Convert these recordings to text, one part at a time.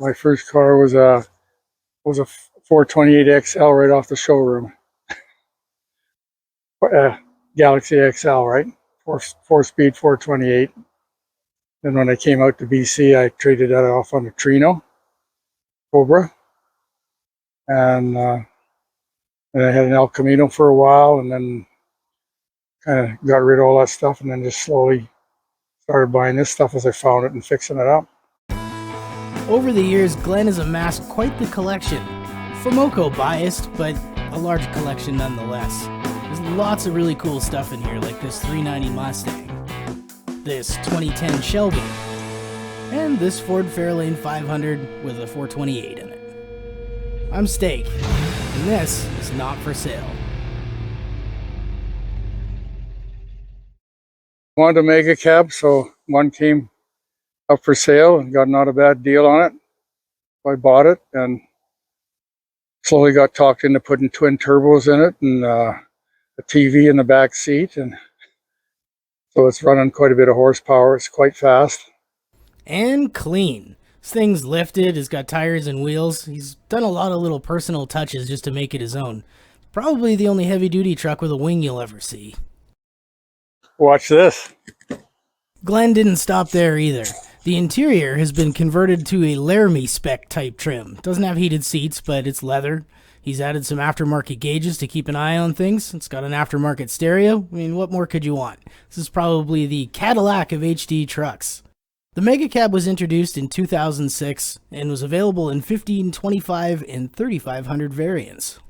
My first car was a 428 XL right off the showroom. Uh, Galaxy XL, right? Four speed 428. Then when I came out to BC, I traded that off on a Trino Cobra, and I had an El Camino for a while, and then kind of got rid of all that stuff, and then just slowly started buying this stuff as I found it and fixing it up. Over the years, Glen has amassed quite the collection. FOMOCO biased, but a large collection nonetheless. There's lots of really cool stuff in here, like this 390 Mustang, this 2010 Shelby, and this Ford Fairlane 500 with a 428 in it. I'm Steak, and this is Not For Sale. Wanted to make a cab, so one came up for sale and got not a bad deal on it. So I bought it and slowly got talked into putting twin turbos in it and a TV in the back seat, and so it's running quite a bit of horsepower. It's quite fast. And clean. This thing's lifted, it's got tires and wheels. He's done a lot of little personal touches just to make it his own. Probably the only heavy-duty truck with a wing you'll ever see. Watch this. Glen didn't stop there either. The interior has been converted to a Laramie spec type trim. Doesn't have heated seats, but it's leather. He's added some aftermarket gauges to keep an eye on things. It's got an aftermarket stereo. I mean, what more could you want? This is probably the Cadillac of HD trucks. The Mega Cab was introduced in 2006 and was available in 15, 25, and 3500 variants.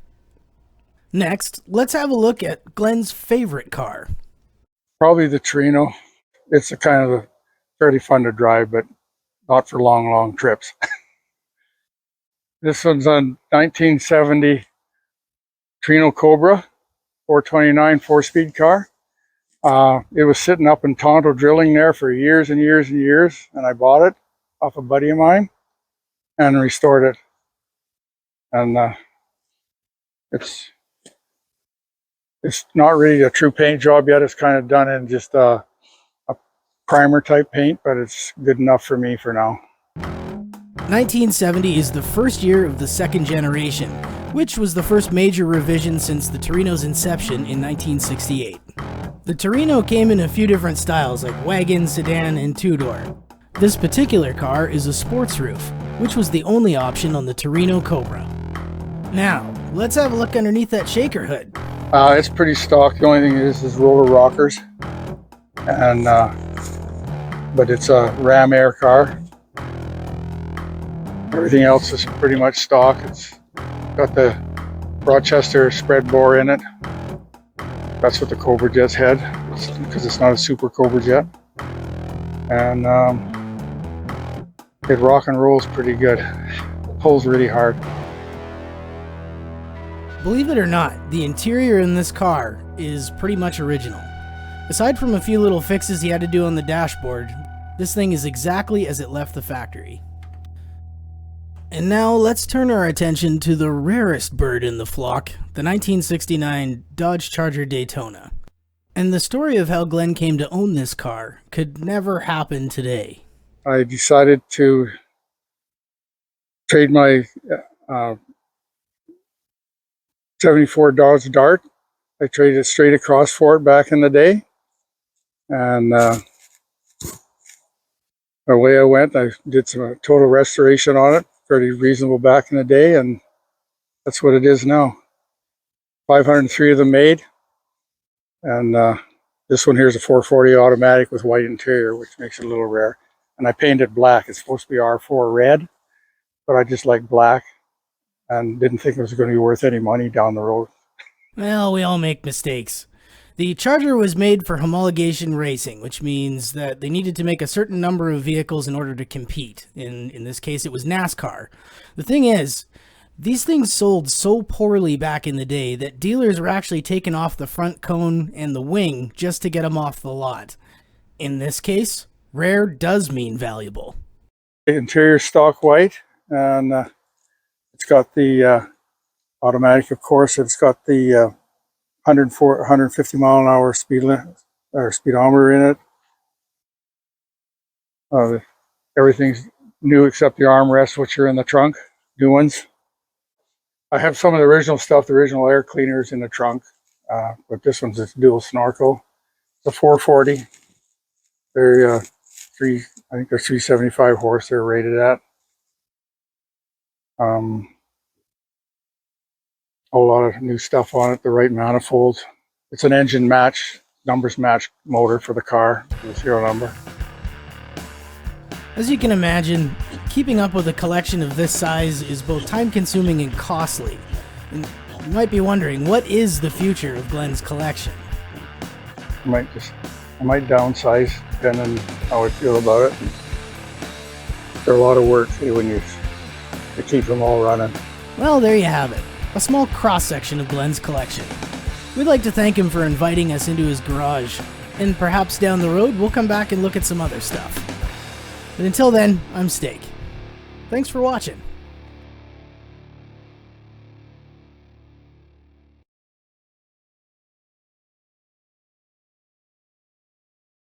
Next, let's have a look at Glen's favorite car. Probably the Trino. It's a kind of a fairly fun to drive, but not for long trips. This one's a 1970 Trino Cobra 429 4-speed car. It was sitting up in Tonto drilling there for years and years and years, and I bought it off a buddy of mine and restored it. And it's not really a true paint job yet. It's kind of done in just a primer type paint, but it's good enough for me for now. 1970 is the first year of the second generation, which was the first major revision since the Torino's inception in 1968. The Torino came in a few different styles like wagon, sedan, and two-door. This particular car is a sports roof, which was the only option on the Torino Cobra. Now, let's have a look underneath that shaker hood. It's pretty stock. The only thing is roller rockers, and but it's a Ram Air car. Everything else is pretty much stock. It's got the Rochester spread bore in it. That's what the Cobra Jet's had, because it's not a Super Cobra Jet. And it rock and rolls pretty good. It pulls really hard. Believe it or not, the interior in this car is pretty much original. Aside from a few little fixes he had to do on the dashboard, this thing is exactly as it left the factory. And now let's turn our attention to the rarest bird in the flock, the 1969 Dodge Charger Daytona. And the story of how Glen came to own this car could never happen today. I decided to trade my 74 Dodge Dart. I traded it straight across for it back in the day. And away I went. I did some total restoration on it. Pretty reasonable back in the day, and that's what it is now. 503 of them made, and this one here is a 440 automatic with white interior, which makes it a little rare. And I painted black. It's supposed to be R4 red, but I just like black and didn't think it was going to be worth any money down the road. Well, we all make mistakes. The Charger was made for homologation racing, which means that they needed to make a certain number of vehicles in order to compete. In this case, it was NASCAR. The thing is, these things sold so poorly back in the day that dealers were actually taking off the front cone and the wing just to get them off the lot. In this case, rare does mean valuable. The interior stock white, and it's got the automatic, of course. It's got the 150 mile an hour speedometer in it. Everything's new except the armrests, which are in the trunk, new ones. I have some of the original stuff, the original air cleaners in the trunk, but this one's a dual snorkel. It's a 440. They're I think they're 375 horse. They're rated at. A lot of new stuff on it. The right manifolds. It's an engine match, numbers match motor for the car, the serial number. As you can imagine, keeping up with a collection of this size is both time-consuming and costly. And you might be wondering, what is the future of Glen's collection? I might downsize, depending on how I feel about it. They're a lot of work when you to keep them all running. Well, there you have it. A small cross-section of Glen's collection. We'd like to thank him for inviting us into his garage, and perhaps down the road we'll come back and look at some other stuff. But until then, I'm Steak. Thanks for watching.